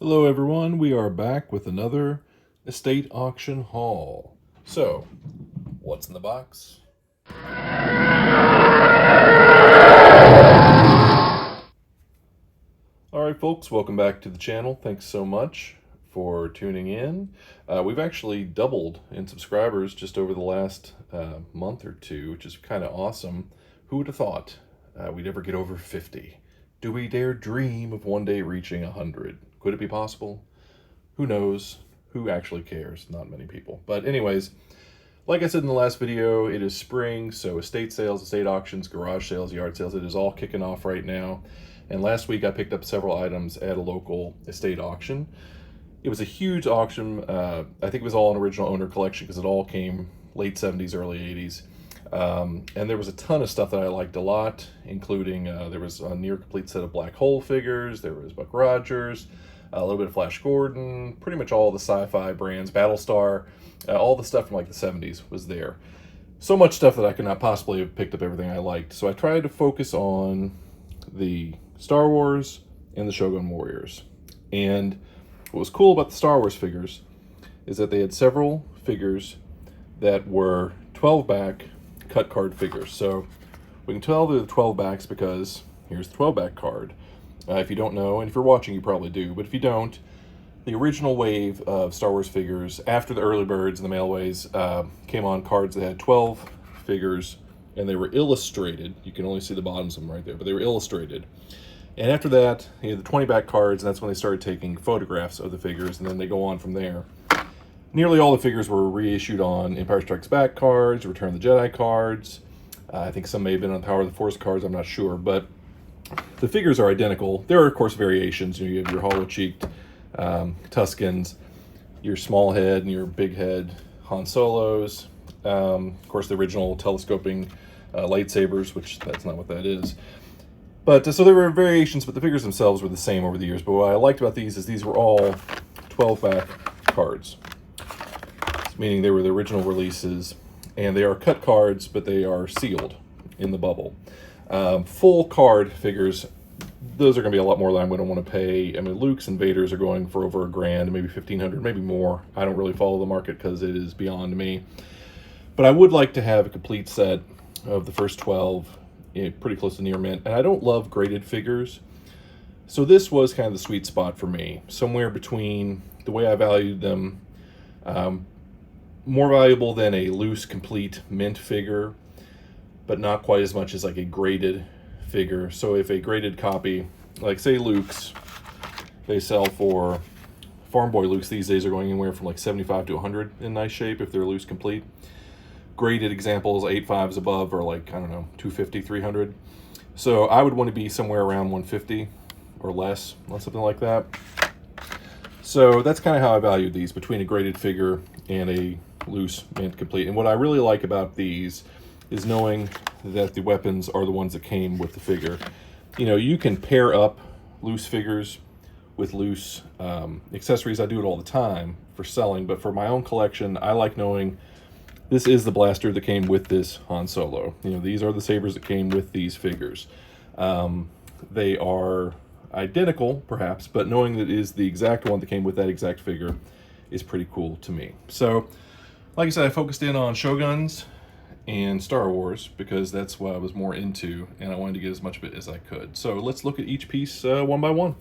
Hello everyone, we are back with another estate auction haul. So, what's in the box? Alright folks, welcome back to the channel. Thanks so much for tuning in. We've actually doubled in subscribers just over the last month or two, which is kind of awesome. Who would have thought we'd ever get over 50? Do we dare dream of one day reaching 100? Could it be possible? Who knows? Who actually cares? Not many people. But anyways, like I said in the last video, it is spring, so estate sales, estate auctions, garage sales, yard sales, it is all kicking off right now. And last week I picked up several items at a local estate auction. It was a huge auction. I think it was all an original owner collection because it all came late 70s, early 80s. And there was a ton of stuff that I liked a lot, including there was a near complete set of Black Hole figures, there was Buck Rogers, a little bit of Flash Gordon, pretty much all the sci-fi brands, Battlestar, all the stuff from like the 70s was there. So much stuff that I could not possibly have picked up everything I liked. So I tried to focus on the Star Wars and the Shogun Warriors. And what was cool about the Star Wars figures is that they had several figures that were 12-back cut card figures. So we can tell they're the 12 backs because here's the 12-back card. If you don't know, and if you're watching, you probably do, but if you don't, the original wave of Star Wars figures, after the early birds and the mailways, came on cards that had 12 figures, and they were illustrated. You can only see the bottoms of them right there, but they were illustrated. And after that, you had the 20-back cards, and that's when they started taking photographs of the figures, and then they go on from there. Nearly all the figures were reissued on Empire Strikes Back cards, Return of the Jedi cards. I think some may have been on Power of the Force cards, I'm not sure, but the figures are identical. There are, of course, variations. You have your hollow-cheeked Tuskens, your small head and your big head Han Solos. Of course, the original telescoping lightsabers, which that's not what that is. But so there were variations, but the figures themselves were the same over the years. But what I liked about these is these were all 12-back cards, meaning they were the original releases, and they are cut cards, but they are sealed in the bubble. Full card figures, those are going to be a lot more than I'm going to want to pay. I mean, Luke's and Vader's are going for over $1,000, maybe $1,500, maybe more. I don't really follow the market because it is beyond me. But I would like to have a complete set of the first 12, pretty close to near mint. And I don't love graded figures, so this was kind of the sweet spot for me. Somewhere between the way I valued them, more valuable than a loose, complete mint figure, but not quite as much as like a graded figure. So if a graded copy, like say Luke's, they sell for, Farm Boy Luke's these days are going anywhere from like 75 to 100 in nice shape if they're loose complete. Graded examples, 8.5s above, are like, I don't know, 250, 300. So I would want to be somewhere around 150 or less, or something like that. So that's kind of how I valued these, between a graded figure and a loose mint complete. And what I really like about these is knowing that the weapons are the ones that came with the figure. You know, you can pair up loose figures with loose accessories. I do it all the time for selling, but for my own collection, I like knowing this is the blaster that came with this Han Solo. You know, these are the sabers that came with these figures. They are identical, perhaps, but knowing that it is the exact one that came with that exact figure is pretty cool to me. So, like I said, I focused in on Shoguns and Star Wars because that's what I was more into, and I wanted to get as much of it as I could. So let's look at each piece one by one.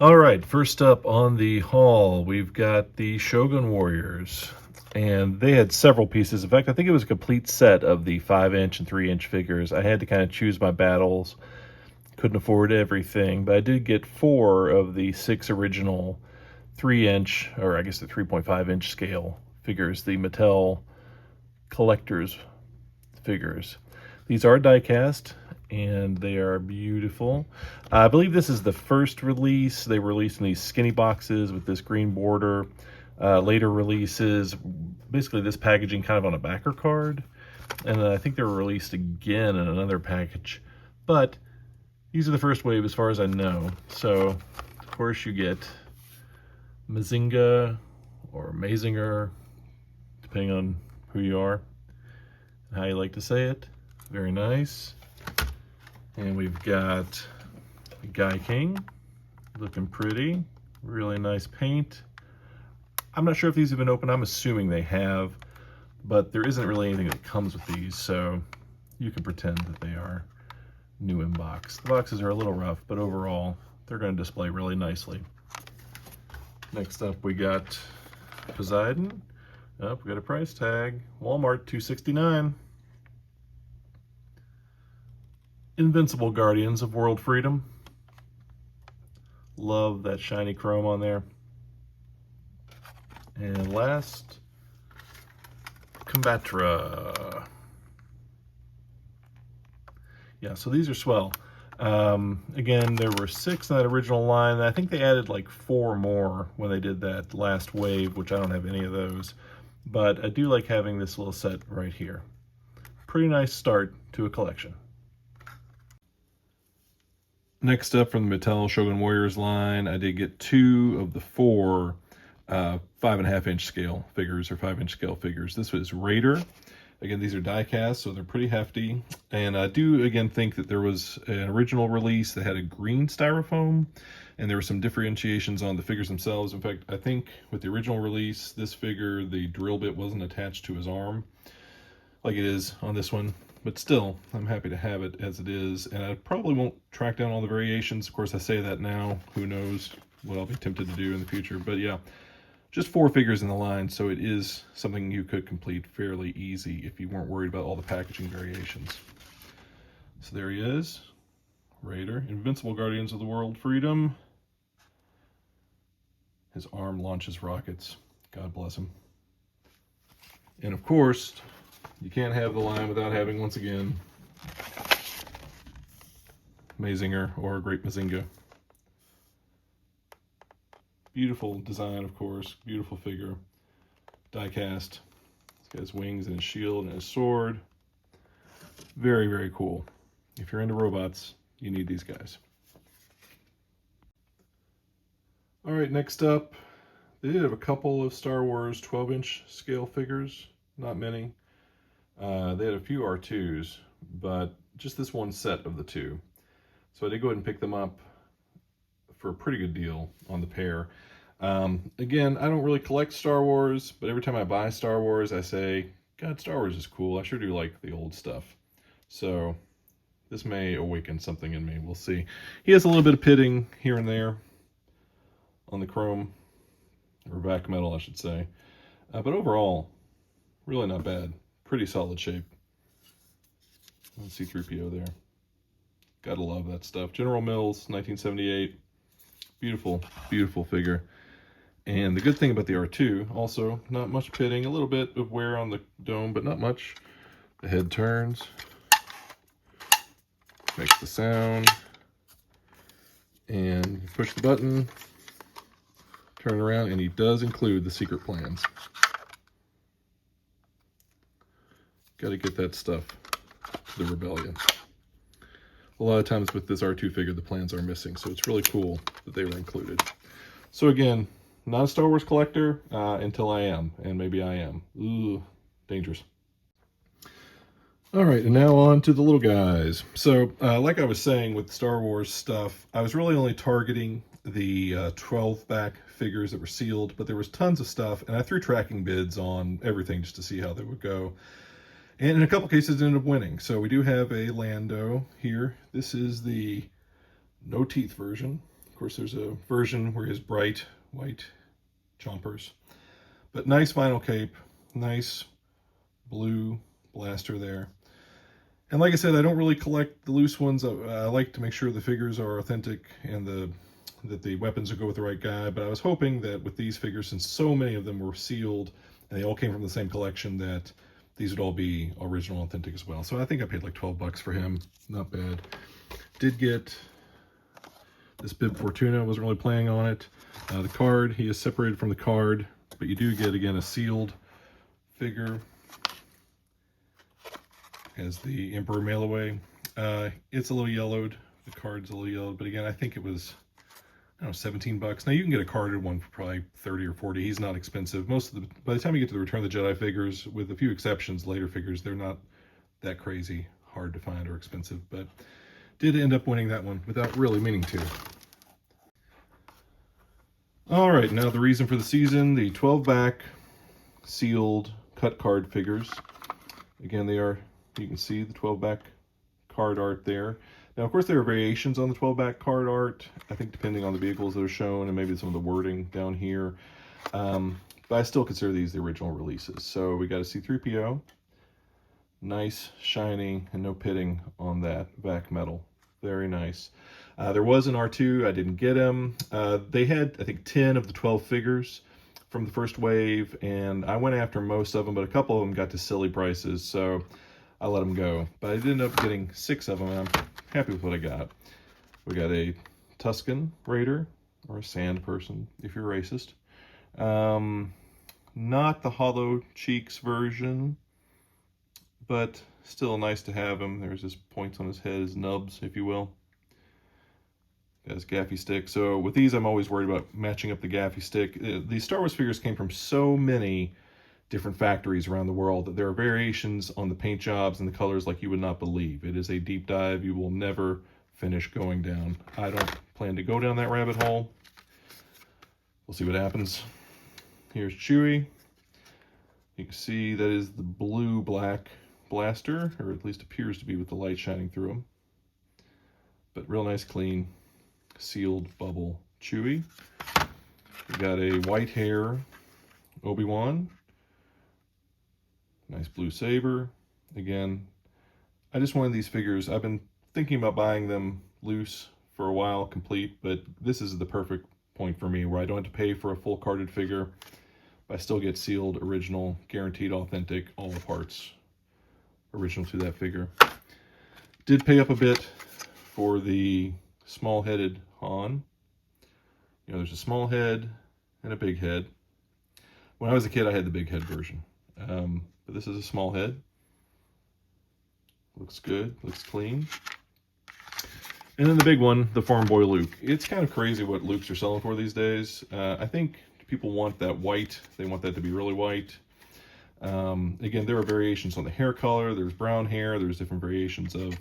All right, first up on the haul, we've got the Shogun Warriors, and they had several pieces. In fact, I think it was a complete set of the 5-inch and 3-inch figures. I had to kind of choose my battles. Couldn't afford everything, but I did get 4 of the 6 original 3-inch, or I guess the 3.5-inch scale figures, the Mattel collector's figures. These are die cast and they are beautiful. I believe this is the first release. They were released in these skinny boxes with this green border. Later releases, basically this packaging kind of on a backer card, and I think they were released again in another package, but these are the first wave as far as I know. So of course you get Mazinga or Mazinger, depending on who you are and how you like to say it. Very nice. And we've got Guy King, looking pretty. Really nice paint. I'm not sure if these have been opened. I'm assuming they have, but there isn't really anything that comes with these, so you can pretend that they are new in box. The boxes are a little rough, but overall, they're going to display really nicely. Next up, we got Poseidon. Oh, we got a price tag. Walmart, $2.69. Invincible Guardians of World Freedom. Love that shiny chrome on there. And last, Combatra. Yeah, so these are swell. Again, there were 6 in that original line. I think they added like 4 more when they did that last wave, which I don't have any of those. But I do like having this little set right here. Pretty nice start to a collection. Next up from the Mattel Shogun Warriors line, I did get 2 of the 4 5.5-inch scale figures, or 5-inch scale figures. This was Raider. Again, these are die cast, so they're pretty hefty. And I do, again, think that there was an original release that had a green styrofoam, and there were some differentiations on the figures themselves. In fact, I think with the original release, this figure, the drill bit wasn't attached to his arm like it is on this one. But still, I'm happy to have it as it is, and I probably won't track down all the variations. Of course, I say that now. Who knows what I'll be tempted to do in the future. But yeah, just 4 figures in the line, so it is something you could complete fairly easy if you weren't worried about all the packaging variations. So there he is, Raider, Invincible Guardians of the World Freedom. His arm launches rockets. God bless him. And of course, you can't have the line without having, once again, Mazinger or Great Mazinga. Beautiful design, of course. Beautiful figure. Die cast. He's got his wings and his shield and his sword. Very, very cool. If you're into robots, you need these guys. All right, next up, they did have a couple of Star Wars 12-inch scale figures. Not many. They had a few R2s, but just this one set of the 2. So I did go ahead and pick them up for a pretty good deal on the pair. Again, I don't really collect Star Wars, but every time I buy Star Wars, I say, God, Star Wars is cool. I sure do like the old stuff. So this may awaken something in me. We'll see. He has a little bit of pitting here and there on the chrome, or back metal, I should say. But overall, really not bad. Pretty solid shape. C-3PO there. Gotta love that stuff. General Mills, 1978. Beautiful, beautiful figure. And the good thing about the R2, also, not much pitting, a little bit of wear on the dome, but not much. The head turns, makes the sound, and you push the button, turn around, and he does include the secret plans. Gotta get that stuff to the Rebellion. A lot of times with this R2 figure, the plans are missing, so it's really cool that they were included. So again, not a Star Wars collector until I am, and maybe I am. Ooh, dangerous. All right, and now on to the little guys. So like I was saying with Star Wars stuff, I was really only targeting the 12-back figures that were sealed, but there was tons of stuff, and I threw tracking bids on everything just to see how they would go. And in a couple cases, ended up winning. So we do have a Lando here. This is the no teeth version. Of course, there's a version where he has bright white chompers. But nice vinyl cape, nice blue blaster there. And like I said, I don't really collect the loose ones. I like to make sure the figures are authentic and that the weapons will go with the right guy. But I was hoping that with these figures, since so many of them were sealed and they all came from the same collection, that these would all be original, authentic as well. So I think I paid like 12 bucks for him. Not bad. Did get this Bib Fortuna. I wasn't really planning on it. The card, he is separated from the card, but you do get, again, a sealed figure. Has the Emperor Mail Away. It's a little yellowed. The card's a little yellowed, but again, I think it was, I don't know, 17 bucks. Now you can get a carded one for probably 30 or 40. He's not expensive. By the time you get to the Return of the Jedi figures, with a few exceptions, later figures, they're not that crazy hard to find or expensive, but did end up winning that one without really meaning to. All right, now the reason for the season, the 12-back sealed cut card figures. Again, they are, you can see the 12-back card art there. Now, of course, there are variations on the 12-back card art, I think depending on the vehicles that are shown and maybe some of the wording down here. But I still consider these the original releases. So we got a C-3PO, nice, shiny, and no pitting on that back metal. Very nice. There was an R2, I didn't get him. They had, I think, 10 of the 12 figures from the first wave, and I went after most of them, but a couple of them got to silly prices, so I let them go. But I did end up getting 6 of them, and I'm happy with what I got. We got a Tusken Raider, or a Sand Person, if you're racist. Not the Hollow Cheeks version, but still nice to have him. There's his points on his head, his nubs, if you will. Got his gaffy stick. So with these, I'm always worried about matching up the gaffy stick. These Star Wars figures came from so many different factories around the world that there are variations on the paint jobs and the colors like you would not believe. It is a deep dive you will never finish going down. I don't plan to go down that rabbit hole. We'll see what happens. Here's Chewie. You can see that is the blue-black blaster, or at least appears to be with the light shining through him. But real nice, clean, sealed bubble Chewie. We got a white hair Obi-Wan. Nice blue saber. Again, I just wanted these figures. I've been thinking about buying them loose for a while, complete, but this is the perfect point for me where I don't have to pay for a full carded figure, but I still get sealed, original, guaranteed, authentic, all the parts original to that figure. Did pay up a bit for the small-headed Han. You know, there's a small head and a big head. When I was a kid, I had the big head version. But this is a small head. Looks good, looks clean. And then the big one, the Farm Boy Luke. It's kind of crazy what Lukes are selling for these days. I think people want that white. They want that to be really white. Again, there are variations on the hair color. There's brown hair. There's different variations of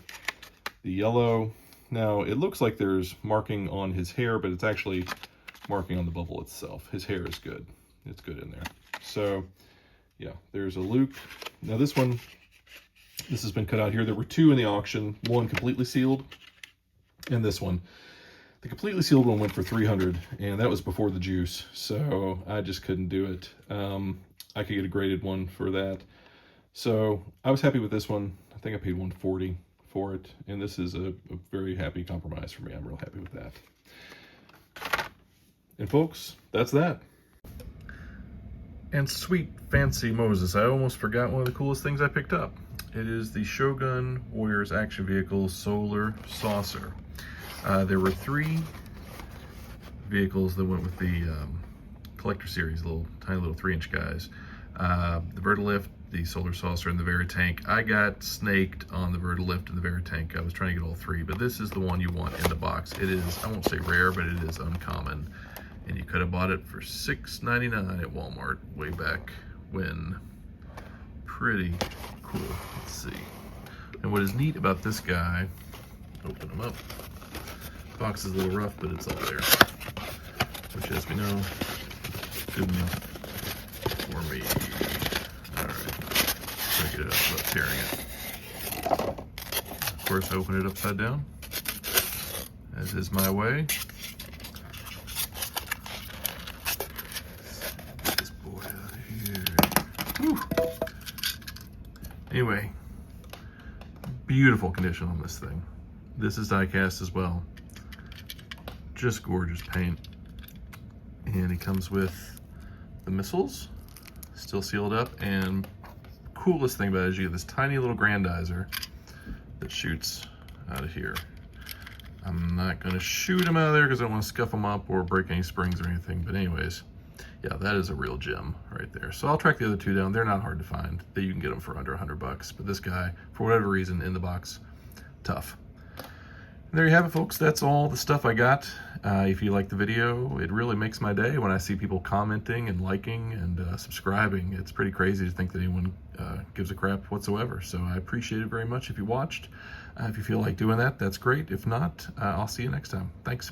the yellow. Now, it looks like there's marking on his hair, but it's actually marking on the bubble itself. His hair is good. It's good in there. So, yeah, there's a Luke. Now, this one, this has been cut out here. There were 2 in the auction, one completely sealed, and this one. The completely sealed one went for $300, and that was before the juice, so I just couldn't do it. I could get a graded one for that. So I was happy with this one. I think I paid $140 for it, and this is a very happy compromise for me. I'm real happy with that. And folks, that's that. And sweet fancy Moses, I almost forgot one of the coolest things I picked up. It is the Shogun Warriors action vehicle Solar Saucer. There were 3 vehicles that went with the collector series, tiny little 3-inch guys. The Vertilift, the Solar Saucer, and the Veritank. I got snaked on the Vertilift and the Veritank. I was trying to get all 3, but this is the one you want in the box. It is, I won't say rare, but it is uncommon. And you could have bought it for $6.99 at Walmart way back when. Pretty cool. Let's see. And what is neat about this guy, open him up. Box is a little rough, but it's all there. Which, as we know, good enough for me. Alright. Try to get it up without tearing it. Of course, I open it upside down, as is my way. Get this boy out of here. Whew. Anyway, beautiful condition on this thing. This is die cast as well. Just gorgeous paint. And it comes with the missiles, still sealed up, and coolest thing about it is you get this tiny little grandizer that shoots out of here. I'm not gonna shoot them out of there because I don't want to scuff them up or break any springs or anything, but anyways, yeah, that is a real gem right there. So I'll track the other 2 down. They're not hard to find. You can get them for under $100, but this guy, for whatever reason, in the box, tough. And there you have it, folks. That's all the stuff I got. If you like the video, it really makes my day when I see people commenting and liking and subscribing. It's pretty crazy to think that anyone gives a crap whatsoever. So I appreciate it very much if you watched. If you feel like doing that, that's great. If not, I'll see you next time. Thanks.